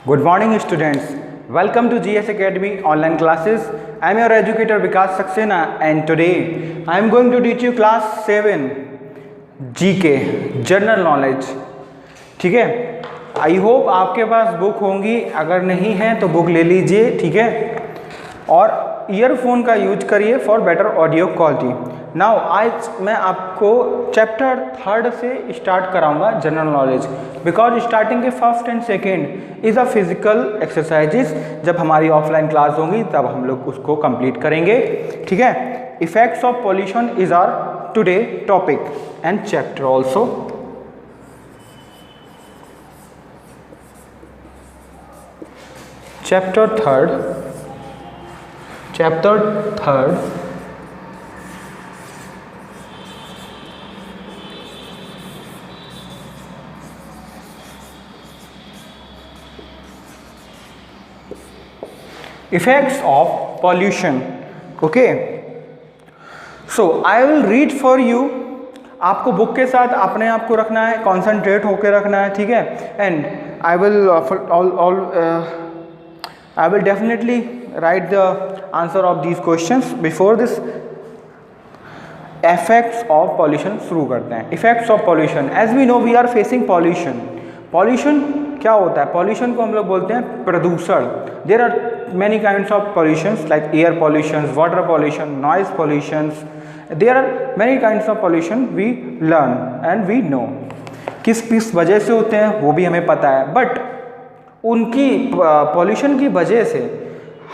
Good morning, students. Welcome to GS Academy online classes. I am your educator Vikas Saxena, and today I am going to teach you class 7 GK General Knowledge. ठीक है, I hope आपके पास book होंगी, अगर नहीं है तो book ले लीजिए, ठीक है, और ईयरफोन का यूज करिए for better audio quality. Now आज मैं आपको चैप्टर 3 से स्टार्ट कराऊंगा जनरल नॉलेज, बिकॉज स्टार्टिंग के first and second is a physical exercises. जब हमारी ऑफलाइन क्लास होंगी तब हम लोग उसको कंप्लीट करेंगे, ठीक है. Effects of pollution is our today topic and chapter also. Chapter third effects of pollution. Okay, so I will read for you. आपको बुक के साथ अपने आप को रखना है, कॉन्सेंट्रेट होकर रखना है, ठीक है. And I will definitely write the answer of these questions before this. Effects of pollution शुरू करते हैं. Effects of pollution. As we know, we are facing pollution. Pollution क्या होता है? Pollution को हम लोग बोलते हैं प्रदूषण. There are many kinds of pollutions like air pollution, water pollution, noise pollutions. There are many kinds of pollution we learn and we know. किस वजह से होते हैं वो भी हमें पता है, बट उनकी पॉल्यूशन की वजह से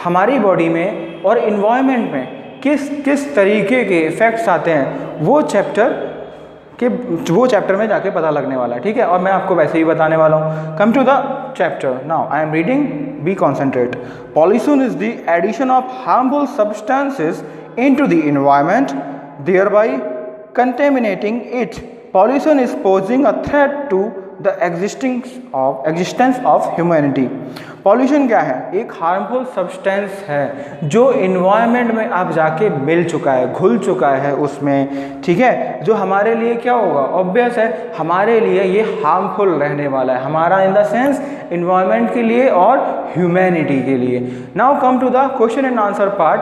हमारी बॉडी में और इन्वायरमेंट में किस तरीके के इफ़ेक्ट्स आते हैं वो चैप्टर में जाके पता लगने वाला है, ठीक है. और मैं आपको वैसे ही बताने वाला हूँ. Come to the chapter. Now I am reading, be concentrate. Pollution is the addition of harmful substances into the environment, thereby contaminating it. Pollution is posing a threat to the existence of humanity. Pollution क्या है? एक harmful substance है जो environment में अब जाके मिल चुका है, घुल चुका है उसमें, ठीक है, जो हमारे लिए क्या होगा, ऑब्वियस है, हमारे लिए ये हार्मफुल रहने वाला है, हमारा इन द सेंस इन्वायरमेंट के लिए और ह्यूमैनिटी के लिए. Now come to the question and answer part,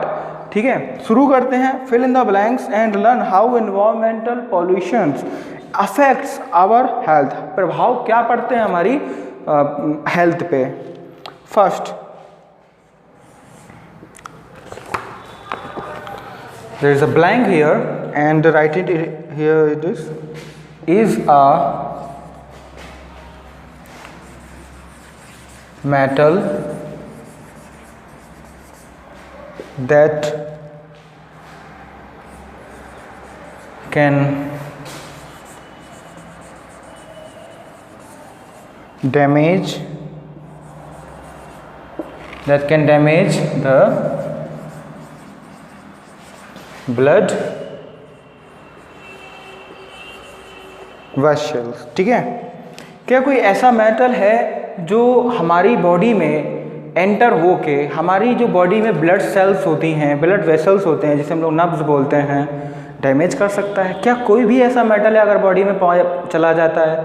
ठीक है. शुरू करते हैं. Fill in the blanks and learn how environmental pollutions affects our health. प्रभाव क्या पड़ते हैं हमारी हेल्थ पे. First, there is a blank here and write it here. It is a metal that can damage the blood vessels. ठीक है. क्या कोई ऐसा मेटल है जो हमारी बॉडी में एंटर हो के हमारी जो बॉडी में ब्लड सेल्स होती हैं, ब्लड वेसल्स होते हैं, जिसे हम लोग नब्ज बोलते हैं, डैमेज कर सकता है? क्या कोई भी ऐसा मेटल है अगर बॉडी में चला जाता है?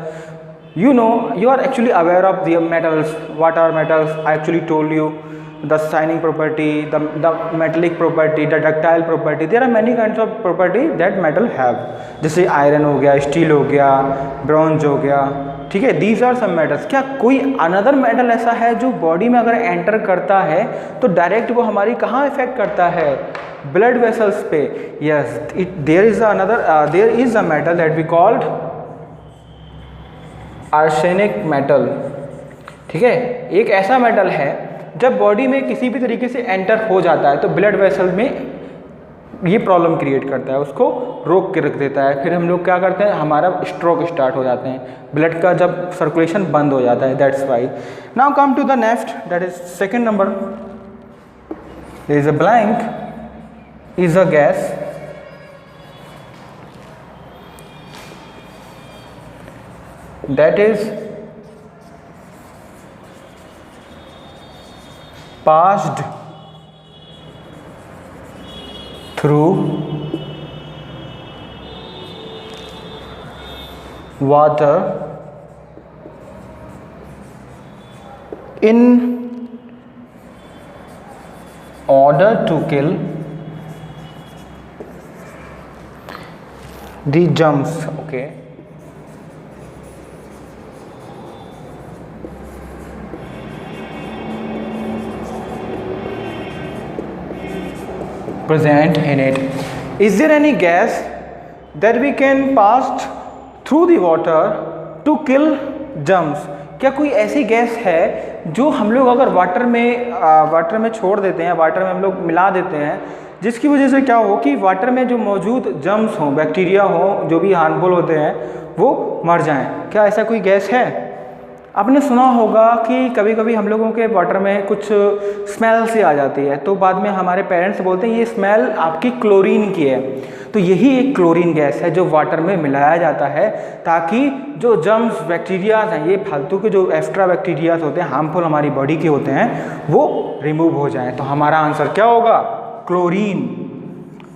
You are actually aware of the metals. What are metals? I actually told you the shining property, the metallic property, the ductile property. There are many kinds of property that metal have. जैसे iron हो गया, steel हो गया, bronze हो गया, ठीक है. These are some metals. क्या कोई अनदर मेटल ऐसा है जो बॉडी में अगर एंटर करता है तो डायरेक्ट वो हमारी कहाँ इफेक्ट करता है? ब्लड वेसल्स पे. Yes, there is a metal that we called arsenic metal, ठीक है. एक ऐसा मेटल है जब बॉडी में किसी भी तरीके से एंटर हो जाता है तो ब्लड वेसल में ये प्रॉब्लम क्रिएट करता है, उसको रोक के रख देता है. फिर हम लोग क्या करते हैं, हमारा स्ट्रोक स्टार्ट हो जाते हैं, ब्लड का जब सर्कुलेशन बंद हो जाता है. That's why. Now come to the next, that is second number. There is a blank is a gas that is passed through water in order to kill the germs, okay, present in it. Is there any gas that we can pass through the water to kill germs? क्या कोई ऐसी gas है जो हम लोग अगर water में छोड़ देते हैं, वाटर में हम लोग मिला देते हैं, जिसकी वजह से क्या हो कि वाटर में जो मौजूद जर्म्स हों, बैक्टीरिया हों, जो भी हार्मफुल होते हैं वो मर जाएं? क्या ऐसा कोई गैस है? आपने सुना होगा कि कभी कभी हम लोगों के वाटर में कुछ स्मेल सी आ जाती है, तो बाद में हमारे पेरेंट्स बोलते हैं ये स्मेल आपकी क्लोरीन की है। तो यही एक क्लोरीन गैस है जो वाटर में मिलाया जाता है ताकि जो जर्म्स बैक्टीरियाज हैं, ये फालतू के जो एक्स्ट्रा बैक्टीरियाज होते हैं, हार्मफुल हमारी बॉडी के होते हैं, वो रिमूव हो जाएं। तो हमारा आंसर क्या होगा? क्लोरीन।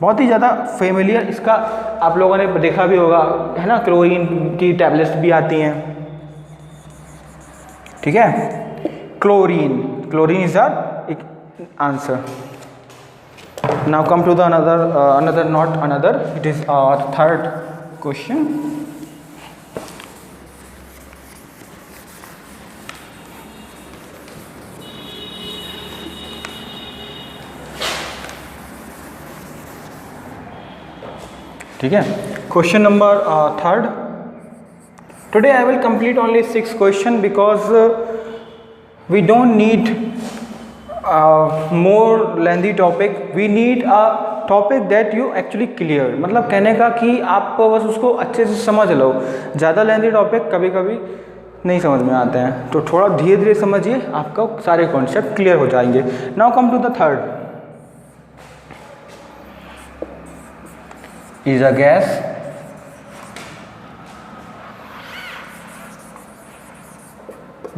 बहुत ही ज़्यादा फेमिलियर, इसका आप लोगों ने देखा भी होगा, है ना, क्लोरीन की टैबलेट्स भी आती हैं, ठीक है। Chlorine is our answer. Now come to the another it is third question. ठीक है, question number third. Today I will complete only 6 questions because we don't need more lengthy topic. We need a topic that you actually clear. मतलब कहने का कि आप बस उसको अच्छे से समझ लो। ज़्यादा लेंथी टॉपिक कभी कभी नहीं समझ में आते हैं, तो थोड़ा धीरे धीरे समझिए, आपका सारे कॉन्सेप्ट क्लियर हो जाएंगे। Now come to the third. Is a gas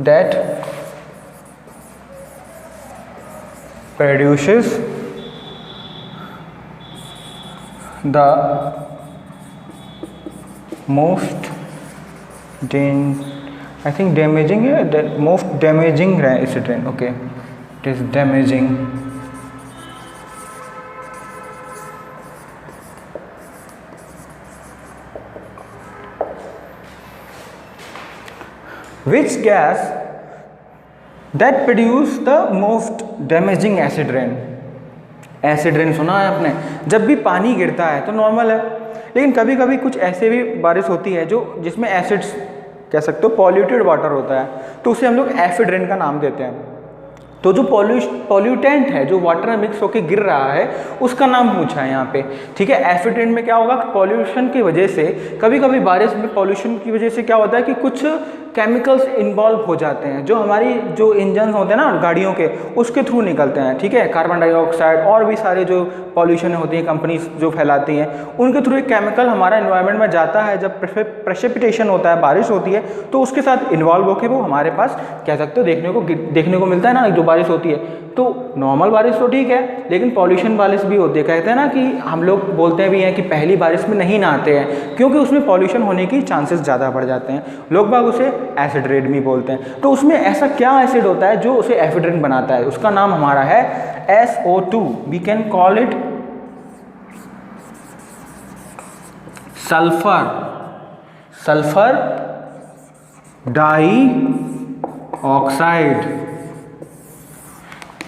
that produces the most damaging accident. Okay, it is damaging. Which gas that produce the most damaging acid rain? Acid rain सुना है आपने? जब भी पानी गिरता है तो नॉर्मल है, लेकिन कभी कभी कुछ ऐसे भी बारिश होती है जो जिसमें एसिड्स कह सकते हो, पॉल्यूटेड वाटर होता है, तो उसे हम लोग एसिड रेन का नाम देते हैं। तो जो पॉल्यूटेंट है जो वाटर में मिक्स होकर गिर रहा है उसका नाम पूछा है यहाँ पे, ठीक है। एसिड रेन में क्या होगा, पॉल्यूशन की वजह से, कभी कभी बारिश में पॉल्यूशन की वजह से क्या होता है कि कुछ केमिकल्स इन्वॉल्व हो जाते हैं जो हमारी जो इंजन होते हैं ना गाड़ियों के, उसके थ्रू निकलते हैं, ठीक है। कार्बन डाइऑक्साइड और भी सारे जो पॉल्यूशन होती हैं कंपनीज जो फैलाती हैं, उनके थ्रू एक केमिकल हमारा एनवायरनमेंट में जाता है। जब प्रेसिपिटेशन होता है, बारिश होती है, तो उसके साथ इन्वॉल्व होकर वो हमारे पास कह सकते हो देखने को मिलता है ना, जो बारिश होती है। तो नॉर्मल बारिश तो ठीक है, लेकिन पॉल्यूशन बारिश भी होती है। कहते हैं ना कि हम लोग बोलते भी हैं कि पहली बारिश में नहीं नहाते हैं क्योंकि उसमें पॉल्यूशन होने की चांसेस ज़्यादा बढ़ जाते हैं। लोग बाग उसे एसिड रेन भी बोलते हैं। तो उसमें ऐसा क्या एसिड होता है जो उसे एसिड रेन बनाता है? उसका नाम हमारा है SO2। We can call it sulphur dioxide,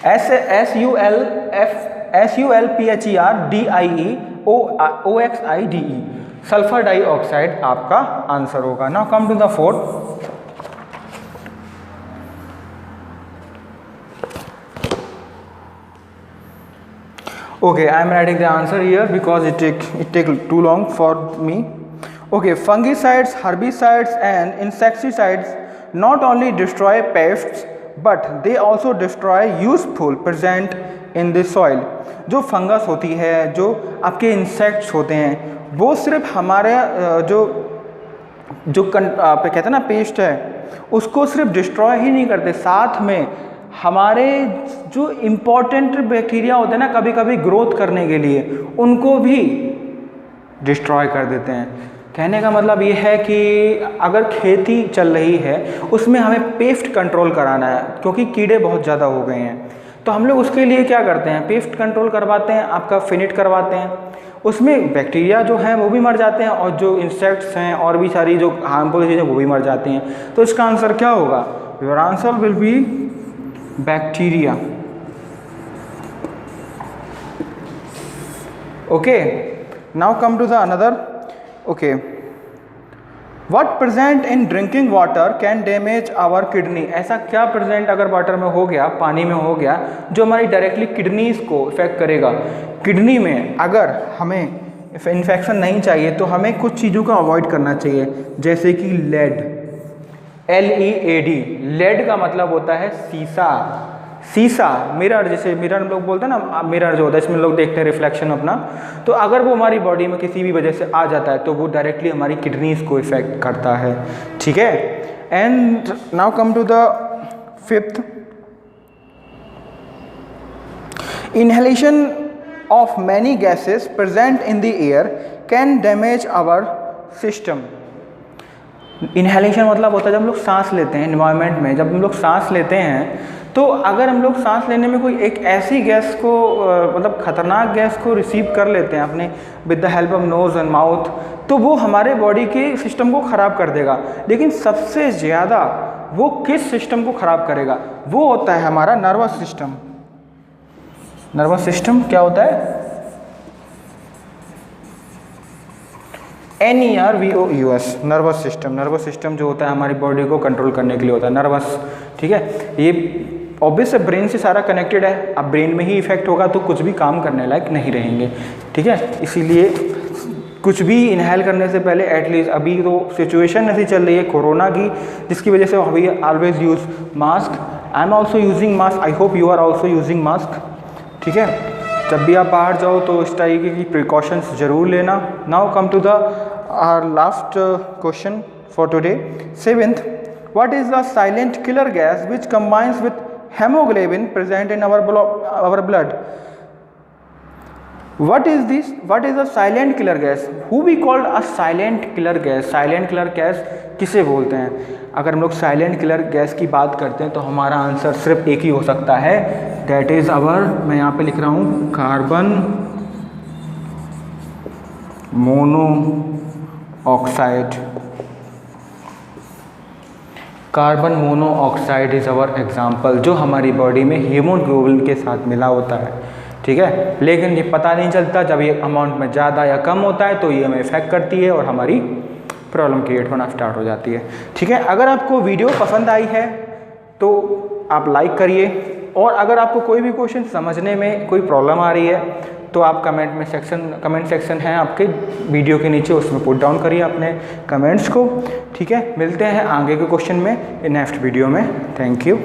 SULPHERDIEOXIDE, sulphur dioxide आपका आंसर होगा। नाउ कम टू द फोर्थ। Okay, I am writing the answer here because it take too long for me. Okay, fungicides, herbicides and insecticides not only destroy pests but they also destroy useful present in the soil. जो fungus होती है, जो आपके insects होते हैं, वो सिर्फ हमारे जो कहते हैं ना पेस्ट है, उसको सिर्फ डिस्ट्रॉय ही नहीं करते, साथ में हमारे जो इम्पोर्टेंट बैक्टीरिया होते हैं ना कभी कभी ग्रोथ करने के लिए, उनको भी डिस्ट्रॉय कर देते हैं। कहने का मतलब ये है कि अगर खेती चल रही है उसमें हमें पेस्ट कंट्रोल कराना है, क्योंकि कीड़े बहुत ज़्यादा हो गए हैं। तो हम लोग उसके लिए क्या करते हैं, पेस्ट कंट्रोल करवाते हैं, आपका फिनिट करवाते हैं। उसमें बैक्टीरिया जो हैं वो भी मर जाते हैं और जो इंसेक्ट्स हैं और भी सारी जो हार्मफुल चीज़ें वो भी मर जाती हैं। तो इसका आंसर क्या होगा? Your answer will be bacteria. Okay, now come to the another. Okay, what present in drinking water can damage our kidney? ऐसा क्या प्रेजेंट अगर वाटर में हो गया, पानी में हो गया, जो हमारी डायरेक्टली किडनीज को इफेक्ट करेगा? किडनी में अगर हमें इन्फेक्शन नहीं चाहिए तो हमें कुछ चीज़ों का अवॉइड करना चाहिए, जैसे कि लेड, LEAD। लेड का मतलब होता है सीसा। सीसा, मिरर, जैसे मिरर हम लोग बोलते हैं ना, मिरर जो होता है इसमें लोग देखते हैं रिफ्लेक्शन अपना। तो अगर वो हमारी बॉडी में किसी भी वजह से आ जाता है तो वो डायरेक्टली हमारी किडनीज को इफेक्ट करता है, ठीक है। And now come to the fifth. Inhalation of many gases present in the air can damage our system। Inhalation मतलब होता है जब हम लोग सांस लेते हैं एनवायरनमेंट में, जब हम लोग सांस लेते हैं तो अगर हम लोग सांस लेने में कोई एक ऐसी गैस को मतलब खतरनाक गैस को रिसीव कर लेते हैं अपने with the help of nose and mouth, तो वो हमारे बॉडी के सिस्टम को ख़राब कर देगा। लेकिन सबसे ज़्यादा वो किस सिस्टम को ख़राब करेगा? वो होता है हमारा नर्वस सिस्टम। नर्वस सिस्टम क्या होता है? NERVOUS, nervous system. Nervous system जो होता है हमारी बॉडी को कंट्रोल करने के लिए होता है, नर्वस, ठीक है। ये ऑब्वियस है, ब्रेन से सारा कनेक्टेड है। अब ब्रेन में ही इफेक्ट होगा तो कुछ भी काम करने लायक नहीं रहेंगे, ठीक है। इसीलिए कुछ भी इनहेल करने से पहले एटलीस्ट, अभी तो सिचुएशन ऐसी चल रही है कोरोना की, जिसकी वजह से we always use mask. I am also using mask, I hope you are also using mask, ठीक है। जब भी आप बाहर जाओ तो इस तरीके की प्रिकॉशंस जरूर लेना। Now come to the our last question for today, 7th। What is the silent killer gas which combines with haemoglobin present in our blood? What is this? What is a silent killer gas? Who we called a silent killer gas? Silent killer gas किसे बोलते हैं? अगर हम लोग silent killer gas की बात करते हैं तो हमारा आंसर सिर्फ एक ही हो सकता है, दैट इज आवर, मैं यहाँ पे लिख रहा हूँ, carbon monoxide. Carbon monoxide is our example, जो हमारी बॉडी में हीमोग्लोबिन के साथ मिला होता है, ठीक है। लेकिन ये पता नहीं चलता, जब ये अमाउंट में ज़्यादा या कम होता है तो ये हमें इफेक्ट करती है और हमारी प्रॉब्लम क्रिएट होना स्टार्ट हो जाती है, ठीक है। अगर आपको वीडियो पसंद आई है तो आप लाइक करिए, और अगर आपको कोई भी क्वेश्चन समझने में कोई प्रॉब्लम आ रही है तो आप कमेंट सेक्शन है आपके वीडियो के नीचे, उसमें पुट डाउन करिए अपने कमेंट्स को, ठीक है। मिलते हैं आगे के क्वेश्चन में नेक्स्ट वीडियो में। Thank you.